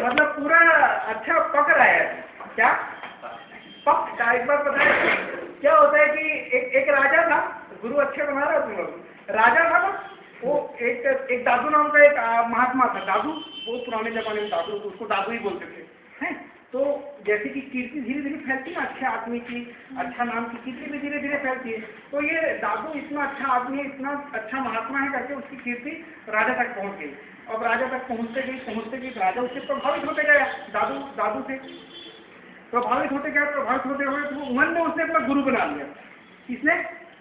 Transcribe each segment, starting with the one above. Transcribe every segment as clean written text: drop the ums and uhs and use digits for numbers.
मतलब पूरा अच्छा पक रहा है। क्या पक का एक बार पता है क्या होता है कि एक राजा था, गुरु अच्छे बना रहा तुम लोग। राजा था ना, वो एक दादू नाम का एक महात्मा था। दादू, वो पुराने जमाने में दादू, उसको दादू ही बोलते थे, हैं। तो जैसे कि कीर्ति धीरे धीरे फैलती है, अच्छे आदमी की, अच्छा नाम की कीर्ति भी धीरे धीरे फैलती है। तो ये दादू इतना अच्छा आदमी है, इतना अच्छा महात्मा है करके उसकी कीर्ति राजा तक पहुंच गई। अब राजा तक पहुंचते गई राजा उससे प्रभावित होते गया, दादू से प्रभावित होते हुए तो मन में उसने अपना गुरु बना लिया। किसने?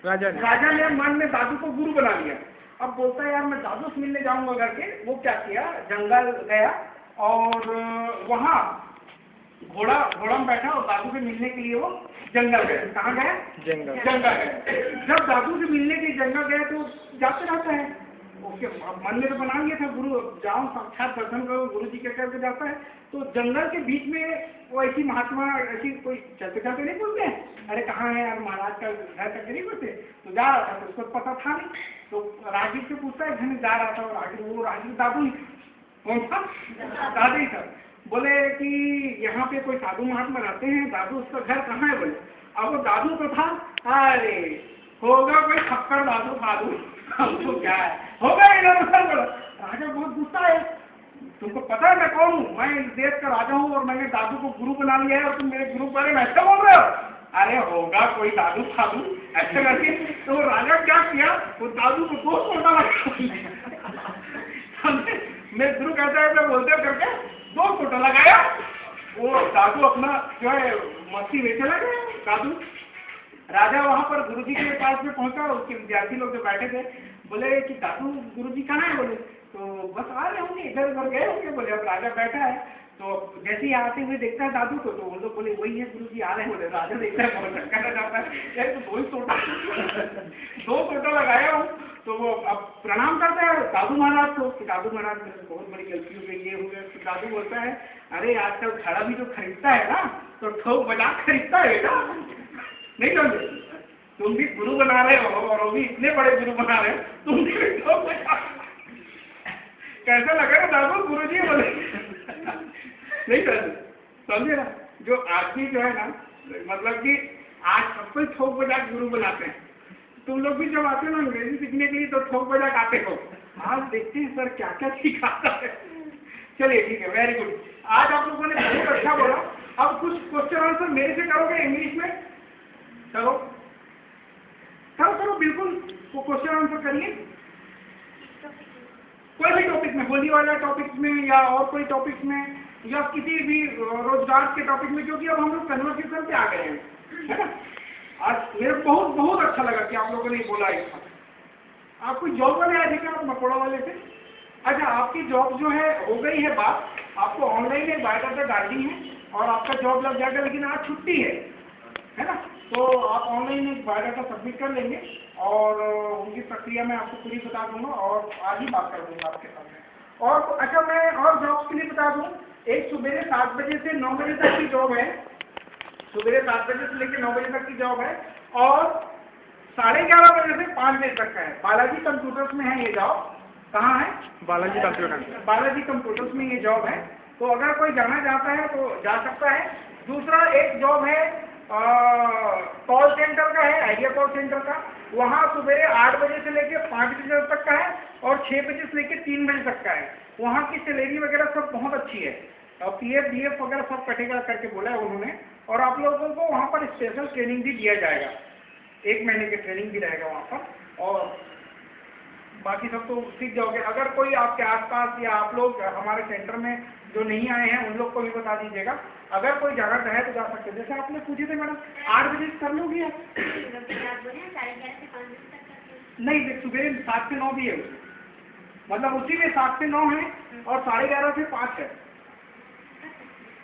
राजा ने मन में दादू को गुरु बना लिया। अब बोलता है यार मैं दादू से मिलने जाऊंगा करके वो क्या किया, जंगल गया और वहां घोड़ा में बैठा और दादू से मिलने के लिए वो जंगल गया। कहाँ गया? जंगल गया। जब दादू से मिलने के जंगल गया तो जाते रहता है, उसके मन में तो बना लिया था गुरु जाऊं साक्षात दर्शन करो, गुरु जी के करके जाता है। तो जंगल के बीच में वो ऐसी महात्मा ऐसी कोई चलते चलते नहीं बोलते हैं, अरे कहाँ है यार महाराज का घर करके नहीं बोलते। तो जा रहा था तो उसको पता था नहीं, तो राजीव से पूछता है घर जा रहा था और वो राजीव दादू ही कौन था? दादू ही था। बोले कि यहाँ पे कोई साधु महात्मा रहते हैं, दादू उसका घर कहाँ है? बोले अब वो दादू तो था, अरे होगा कोई थप्पड़ दादू फादू, हमको क्या है, होगा इधर उधर। बोला राजा बहुत गुस्सा है, तुमको पता है मैं कौन हूँ? मैं इस देश का राजा हूँ और मैंने दादू को गुरु बना लिया है और तुम मेरे गुरु के बारे में ऐसा बोल रहे हो? अरे होगा कोई दादू फादू ऐसे करके। तो राजा क्या किया, वो दादू को 2 सोटा लगा। मैं गुरु कहता है मैं बोलते करके 2 सोटा लगाया। वो दादू अपना जो है मस्ती में चला गया। दादू राजा वहां पर गुरुजी के पास में पहुंचा, उसके विद्यार्थी लोग जो बैठे थे बोले कि दादू गुरुजी कहाँ है? बोले तो बस आ रहे होंगे, इधर उधर गए होंगे। बोले अब राजा बैठा है तो जैसे ही आते हुए देखता है दादू को, तो वो लोग बोले वही है गुरुजी आ रहे हैं। बोले राजा देखता है बहुत कहना चाहता है यार तो 2 सोटा लगाया हूँ। तो वो अब प्रणाम करता है दादू महाराज को कि दादू महाराज मेरे बहुत बड़ी गलती हो गई, ये हो गया। तो दादू बोलता है अरे आजकल घड़ा भी जो खरीदता है ना तो ठोक बजा खरीदता है बेटा, नहीं समझे? तुम भी गुरु बना रहे हो और वो भी इतने बड़े गुरु बना रहे हो, तुम भी ठोक बजा। कैसा लगा ना दादू? गुरु जी बोले नहीं समझे ना, जो आदमी जो है ना, मतलब कि आज सब कोई ठोक बजा गुरु बनाते हैं। तुम लोग भी जब आते हो ना अंग्रेजी सीखने के लिए तो ठोक बजा आते हो। आज देखते हैं सर क्या क्या सिखाता है। चलिए ठीक है, वेरी गुड। आज आप लोगों ने बहुत अच्छा बोला। अब कुछ क्वेश्चन आंसर मेरे से करोगे इंग्लिश में? करो बिल्कुल, वो क्वेश्चन आंसर करिए कोई भी टॉपिक में, होली वाला टॉपिक में या और कोई टॉपिक में या किसी भी रोजगार के टॉपिक में, क्योंकि अब हम लोग कन्वर्सेशन पे आ गए हैं, है ना। आज मेरे बहुत अच्छा लगा कि आप लोगों ने बोला इसका। आपको जॉब वाले आए थे क्या आप मकोड़ा वाले से? अच्छा, आपकी जॉब जो है हो गई है बात, आपको ऑनलाइन एक बायोडाटा डालनी है और आपका जॉब लग जाएगा, लेकिन आज छुट्टी है ना। तो आप ऑनलाइन एक बायोडाटा सबमिट कर लेंगे और उनकी प्रक्रिया मैं आपको पूरी बता दूंगा और आज ही बात कर दूंगा आपके सामने। और अच्छा, मैं और जॉब्स के लिए बता दूं, एक सुबह 7 बजे से 9 बजे तक की जॉब है, सुबह 7 बजे से लेकर 9 बजे तक की जॉब है और 11:30 बजे से 5 बजे तक का है। बालाजी कंप्यूटर्स में है ये जॉब। कहाँ है? बालाजी कंप्यूटर्स में ये जॉब है। तो अगर कोई जाना चाहता है तो जा सकता है। दूसरा एक जॉब है कॉल सेंटर का है, आइडिया कॉल सेंटर का। वहाँ सुबह 8 बजे से लेकर 5 बजे तक का है और 6 बजे से लेकर 3 बजे तक का है। वहाँ की सैलरी वगैरह सब बहुत अच्छी है और पीएफ डीएफ वगैरह सब कटेगा करके बोला है उन्होंने। और आप लोगों को वहाँ पर स्पेशल ट्रेनिंग भी दिया जाएगा, 1 महीने की ट्रेनिंग भी रहेगा वहाँ पर। और बाकी सब तो सीख जाओगे। अगर कोई आपके आसपास या आप लोग हमारे सेंटर में जो नहीं आए हैं उन लोग को भी बता दीजिएगा। अगर कोई जाना चाहे तो जा सकते हैं। जैसे आपने पूछे थे मैडम 8 बजे कर लोगी आप? नहीं, सुबह 7 से 9 भी है उसमें, मतलब उसी में 7 से 9 है और 11:30 से 5 है।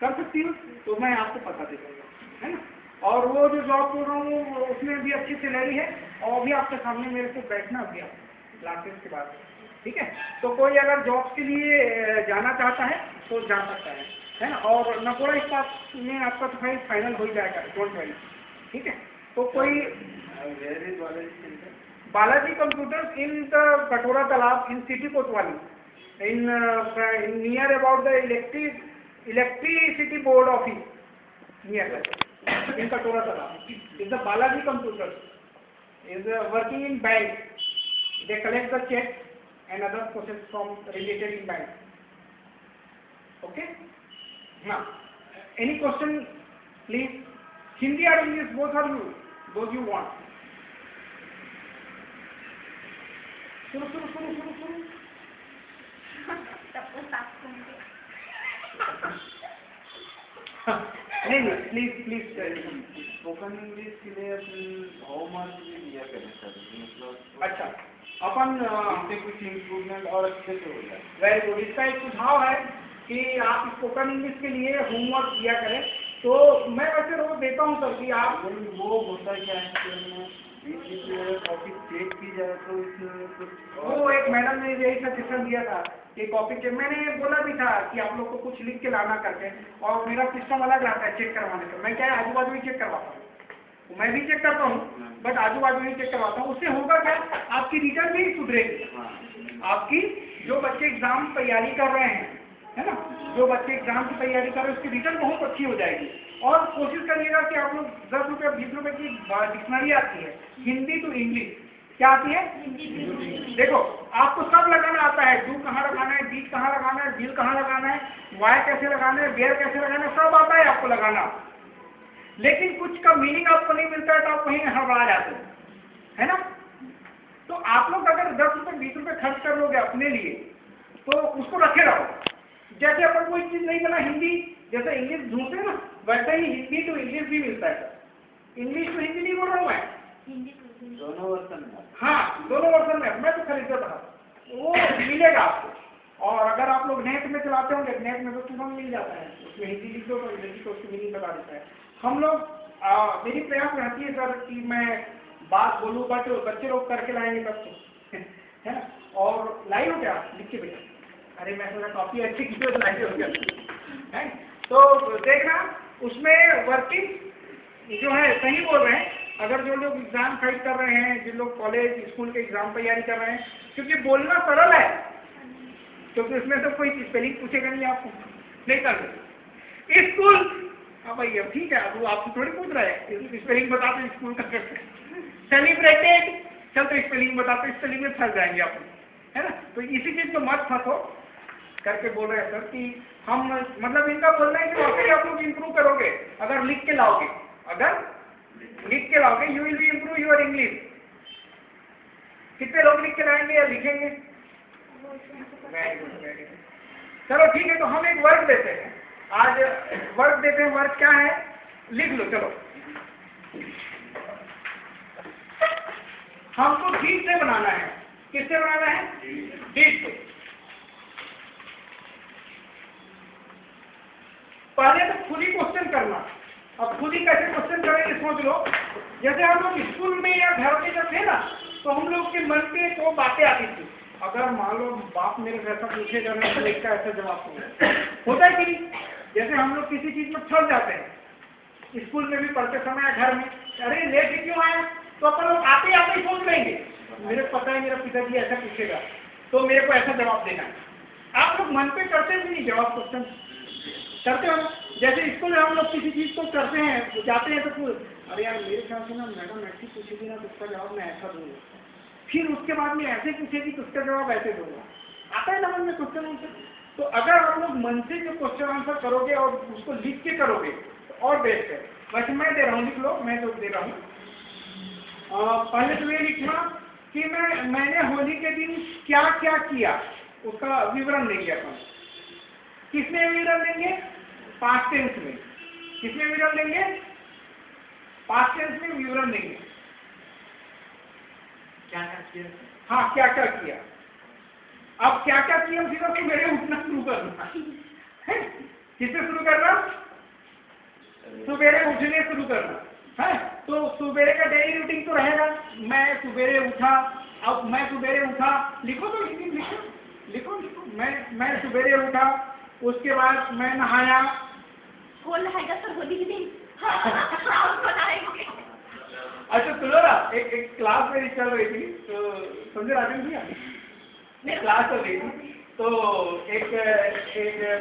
कर सकती हूँ तो मैं आपको पता दे दूँगा, है ना। और वो जो जॉब कर रहा हूँ उसमें भी अच्छी सैलरी है और भी आपके सामने मेरे से बैठना भी आप क्लासेस के बाद, ठीक है। तो कोई अगर जॉब के लिए जाना चाहता है तो जा सकता है ना। और नकोड़ा स्टाफ में आपका तो भाई फाइनल हो जाएगा, डोंट वरी, ठीक है। तो कोई बालाजी कंप्यूटर्स इन द कटोरा तालाब इन सिटी कोतवाली, in near about the electric electricity board office near in Katola Talab. Is the Balaji Computers. Is working in bank. They collect the check and other process from related in bank. Okay. Now, any question, please? Hindi or English, both are you. Those you want. Suru. नहीं please spoken English के लिए homework भी दिया करें sir, मतलब अच्छा अपन इससे कुछ इम्प्रूवमेंट और अच्छे से हो जाए। Very good. इसका एक सुझाव है कि आप स्पोकन इंग्लिश के लिए होमवर्क दिया करें। तो मैं वैसे रोज देता हूँ सर कि आप वो होता क्या है कि कॉपी चेक की जाए तो इसमें कुछ वो एक मैडम ने यही सजेशन दिया था कि कॉपी चेक, मैंने बोला भी था कि आप लोग को कुछ लिख के लाना करके, और मेरा सिस्टम अलग रहता है चेक करवाने का। मैं क्या है आजू बाजू ही चेक करवाता हूँ, मैं भी चेक करता हूँ बट आजू बाजू ही चेक करवाता हूँ। उससे होगा क्या, आपकी रिटर्न भी सुधरेगी। आपकी जो बच्चे एग्जाम तैयारी कर रहे हैं, है ना, जो बच्चे एग्जाम की तैयारी कर रहे हैं उसकी रिटर्न बहुत अच्छी हो जाएगी। और कोशिश करिएगा कि आप लोग 10 रुपये 20 रुपये की डिक्शनरी आती है हिंदी टू इंग्लिश। क्या आती है? देखो आपको सब लगाना आता है, डू कहाँ लगाना है, बीच कहाँ लगाना है, विल कहाँ लगाना है, वाई कैसे लगाना है, वेयर कैसे लगाना है, सब आता है आपको लगाना। लेकिन कुछ का मीनिंग आपको नहीं मिलता है तो आप कहीं हड़बड़ा जाते हो, है ना। तो आप लोग अगर 10 रुपये 20 रुपये खर्च कर लोगे अपने लिए तो उसको रखे रहो। जैसे अपन कोई चीज नहीं बना हिंदी, जैसे इंग्लिश ढूंढते ना, वैसे ही हिंदी टू इंग्लिश भी मिलता है। इंग्लिश टू हिंदी नहीं बोल रहा हूँ मैं, दोनों वर्षन में। हाँ दोनों वर्षन में मैं तो खरीदता था, वो मिलेगा आपको। और अगर आप लोग नेट में चलाते होंगे, नेट में तो तुरंत मिल जाता है, उसमें हिंदी लिख दो तो अंग्रेजी को उसकी मीनिंग बता देता है। हम लोग मेरी प्रयास रहती है सर कि मैं बात बोलूँ बट बच्चे लोग करके लाएंगे तब तो है ना। और लाई हो क्या लिख के बेटा, अरे मैं थोड़ा कॉपी अच्छी की तो लाई हो गया है। तो देखना उसमें वर्किंग जो है सही बोल रहे हैं। अगर जो लोग एग्जाम फाइट कर रहे हैं, जिन लोग कॉलेज स्कूल के एग्जाम तैयारी कर रहे हैं, क्योंकि बोलना सरल है, क्योंकि उसमें से कोई स्पेलिंग पूछेगा नहीं आपको, नहीं कर स्कूल। हाँ भाई अब ठीक है, अब वो आपको थोड़ी पूछ रहा है स्पेलिंग बताते स्कूल का करते। सेलिब्रेटेड, चल तो स्पेलिंग बताते, स्पेलिंग में फंस जाएंगे आप, है ना। तो इसी चीज को मत फंसो करके बोल रहे हैं सर कि हम मतलब इनका बोलना है कि वाकई आप लोग इम्प्रूव करोगे अगर लिख के लाओगे। अगर लिख के लाओगे you will be improve your English. कितने लोग लिख के लाएंगे या लिखेंगे? Very good. चलो ठीक है, तो हम एक वर्क देते हैं, आज वर्क देते हैं। वर्क क्या है लिख लो। चलो हमको डीट से बनाना है। किससे बनाना है? डीट से। पहले तो खुद ही क्वेश्चन करना। अब खुद ही कैसे क्वेश्चन करेंगे सोच लो। जैसे हम लोग स्कूल में या घर में जब थे ना, तो हम लोग के मन पे तो बातें आती थी। अगर मान लो बाप मेरे से ऐसा पूछेगा ना तो इसका ऐसा जवाब होता है कि नहीं। जैसे हम लोग किसी चीज में फंस जाते हैं, स्कूल में भी पढ़ते समय घर में, अरे लेट क्यों आया, तो अपन लोग आते आते ही सोच लेंगे मेरे पता है मेरा पिताजी ऐसा पूछेगा तो मेरे को ऐसा जवाब देना है। आप लोग मन पे करते भी नहीं जवाब, क्वेश्चन करते हो। जैसे स्कूल में हम लोग किसी चीज को करते हैं, जाते हैं तो अरे यार मेरे ख्याल से ना मैडम ऐसी पूछेगी ना तो उसका जवाब मैं ऐसा दूंगा, फिर उसके बाद में ऐसे पूछेगी तो उसका जवाब ऐसे दूंगा। आता है ना मन में क्वेश्चन आंसर। तो अगर आप लोग मन से जो क्वेश्चन आंसर करोगे और उसको लिख के करोगे तो और बेस्ट है। वैसे मैं दे रहा हूँ, लिख लो, मैं जो दे रहा हूँ। पहले तो ये लिखना कि मैंने होली के दिन क्या क्या किया, उसका विवरण देंगे अपन। किसमें विवरण देंगे? पास्ट टेंस में। किसमें विवरण देंगे? पास्ट टेंस में विवरण देंगे। क्या क्या किया? हाँ क्या क्या किया। अब क्या क्या किया उसी वक्त मेरे उठना शुरू करना है। किससे शुरू करना? सुबेरे उठने शुरू करना है। तो सुबेरे का डेली रूटीन तो रहेगा, मैं सुबेरे उठा। अब मैं सुबेरे उठा, लिखो तो लिखो। मैं सुबेरे उठा, उसके बाद मैं नहाया। कौन नहाएगा सर होली के दिन? अच्छा सुनो ना, एक क्लास मेरी चल रही थी, तो समझे राजन भैया, क्लास चल रही थी तो एक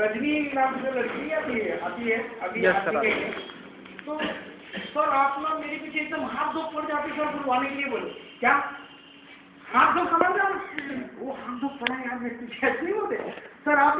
रजनी नाम से लड़की आती है अभी Yes, sir. आती है। तो सर आप ना मेरे पीछे एकदम हाथ धो पड़ जाते सर बुलवाने के लिए बोले क्या हाथ धो समझ रहे हो? वो हाथ धो पड़ा यार मेरे पीछे ऐसे नहीं होते सर आप